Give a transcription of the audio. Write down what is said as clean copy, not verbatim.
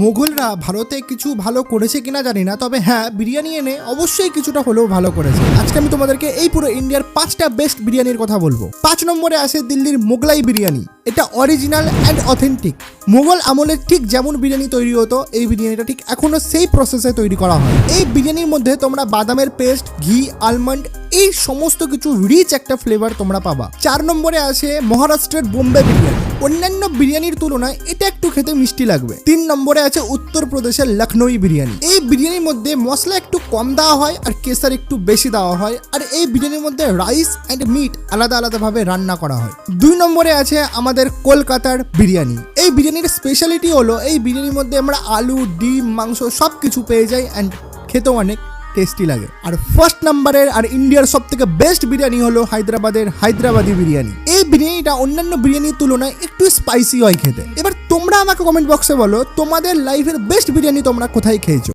মোগলরা ভারতে কিছু ভালো করেছে কিনা জানি না, তবে হ্যাঁ বিরিয়ানি এনে অবশ্যই কিছুটা হলেও ভালো করেছে। আজকে আমি তোমাদেরকে এই পুরো ইন্ডিয়ার 5টা বেস্ট বিরিয়ানির কথা বলবো। 5 নম্বরে আসে দিল্লির মোগলাই বিরিয়ানি। এটা অরিজিনাল অ্যান্ড অথেন্টিক। মোগল আমলে ঠিক যেমন বিরিয়ানি তৈরি হতো, এই বিরিয়ানিটা ঠিক এখনো সেই প্রসেসে তৈরি করা হয়। এই বিরিয়ানির মধ্যে তোমরা বাদামের পেস্ট, ঘি, আলমন্ড এই সমস্ত কিছু রিচ একটা ফ্লেভার তোমরা পাবা। 4 নম্বরে আসে মহারাষ্ট্রের বোম্বে বিরিয়ানি। অন্যান্য বিরিয়ানির তুলনায় এটা একটু খেতে মিষ্টি লাগবে। 3 নম্বরে আছে উত্তরপ্রদেশের লখনৌই বিরিয়ানি। এই বিরিয়ানির মধ্যে মশলা একটু কম দেওয়া হয় আর কেসার একটু বেশি দেওয়া হয়, আর এই বিরিয়ানির মধ্যে রাইস অ্যান্ড মিট আলাদা আলাদাভাবে রান্না করা হয়। 2 নম্বরে আছে আমাদের কলকাতার বিরিয়ানি। এই বিরিয়ানির স্পেশালিটি হলো এই বিরিয়ানির মধ্যে আমরা আলু, ডিম, মাংস সব কিছু পেয়ে যাই অ্যান্ড খেতেও অনেক টেস্টি লাগে। আর ফার্স্ট নাম্বারের আর ইন্ডিয়ার সব থেকে বেস্ট বিরিয়ানি হলো হায়দ্রাবাদের হায়দ্রাবাদি বিরিয়ানি। এই বিরিয়ানিটা অন্যান্য বিরিয়ানির তুলনায় একটু স্পাইসি হয় খেতে। এবার তোমরা আমাকে কমেন্ট বক্সে বলো তোমাদের লাইফের বেস্ট বিরিয়ানি তোমরা কোথায় খেয়েছো।